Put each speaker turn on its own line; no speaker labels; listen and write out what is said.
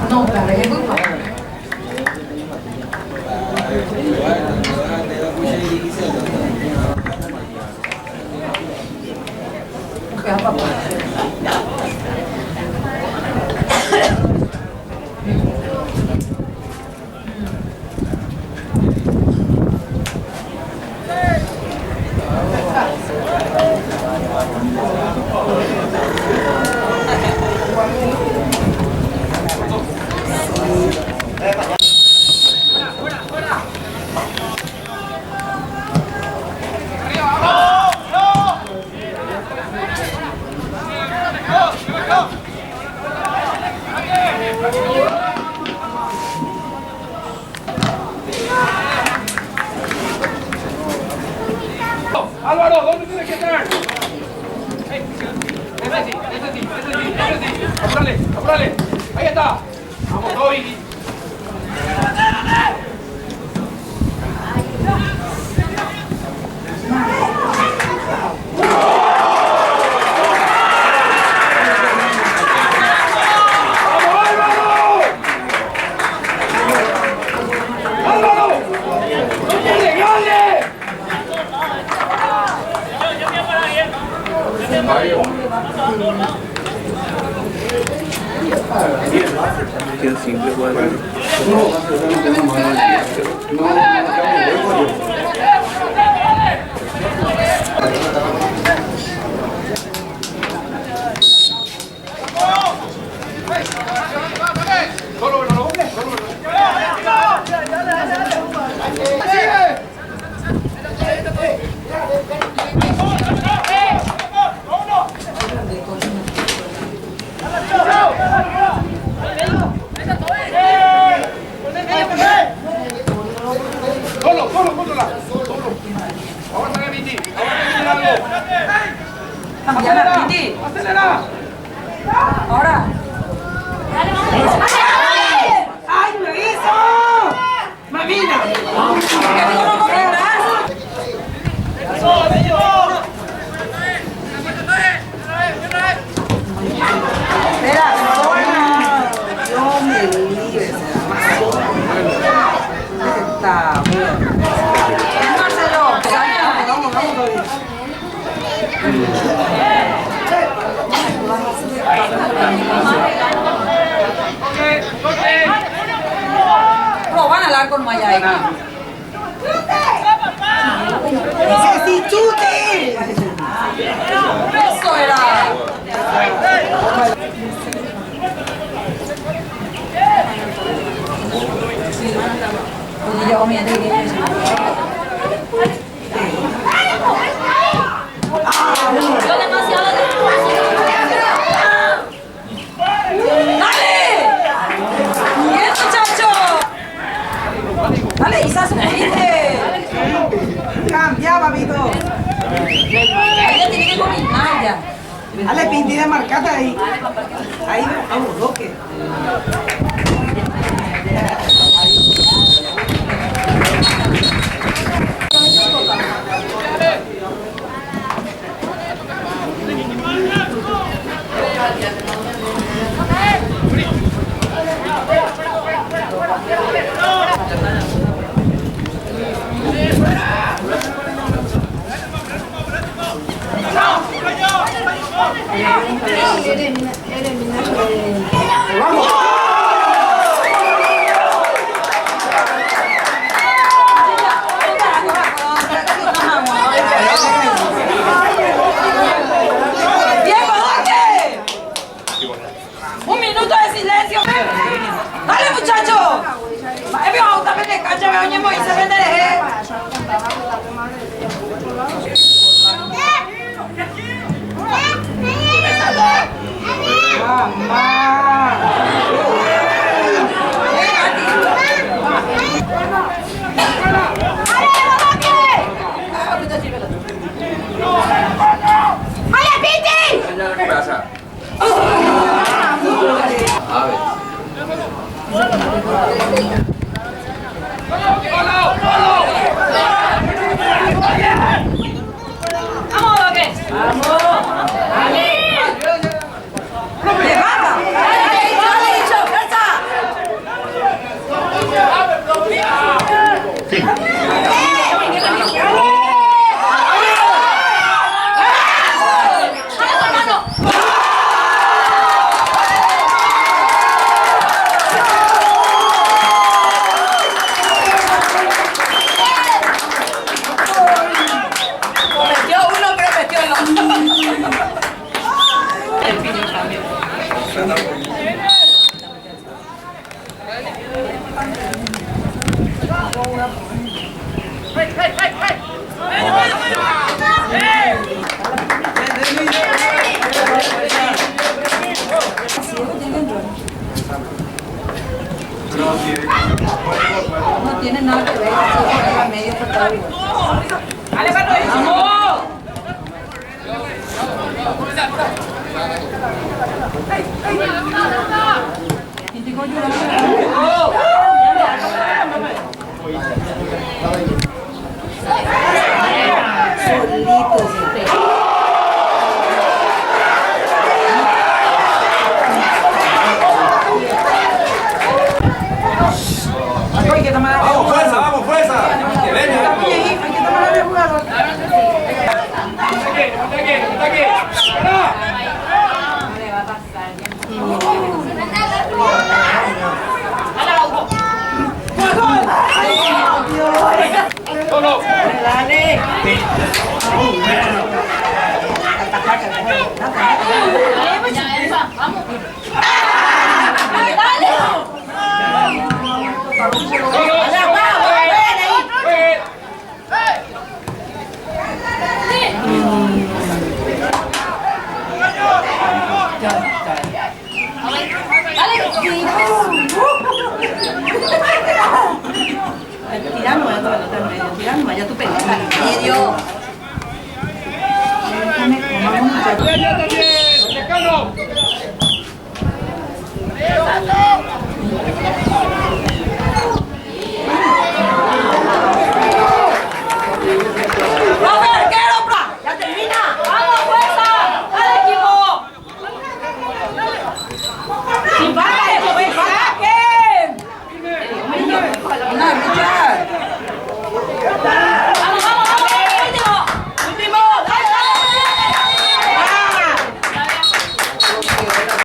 No, la verdad es muy bueno.
Álvaro, ¿dónde tienes que estar? Ese sí. Apúrale. Ahí está. Vamos, Toby.
Qué simple, bueno.
¡Acelera!
Ahora.
¡Ay, lo hizo! ¡Mamina! Espera, no me libres. Está bien. Marcelo, vamos.
No, van al arco no hay ahí.
¡Dice sí, chute!
Eso era. Pues yo, mira, ¡dale, Isazo, corriste!
¡Cambia, babito!
Ella tiene que combinar ya.
Dale, pinti de marcata ahí. Ahí, vamos, bloque.
¡Un minuto de silencio! ¡Dale, muchacho! ¡Veo también de cancha, veo ñemo y se vende de ¡Vamos, Doque! ¡Vamos! ¡Dale! ¡Levanta! ¡Dale, dicho! ¡Fuerza! Metió uno, pero metió el otro. El piñón también. No tiene nada que ver, si es medio cortado igual. ¡Dale, ¡vamos! Hay que tomar
Vamos, fuerza, vamos, fuerza. Que venga.
Hay que tomar el jugador.
Ataque. ¡Para! ¡Solo!
Dale.
Vamos.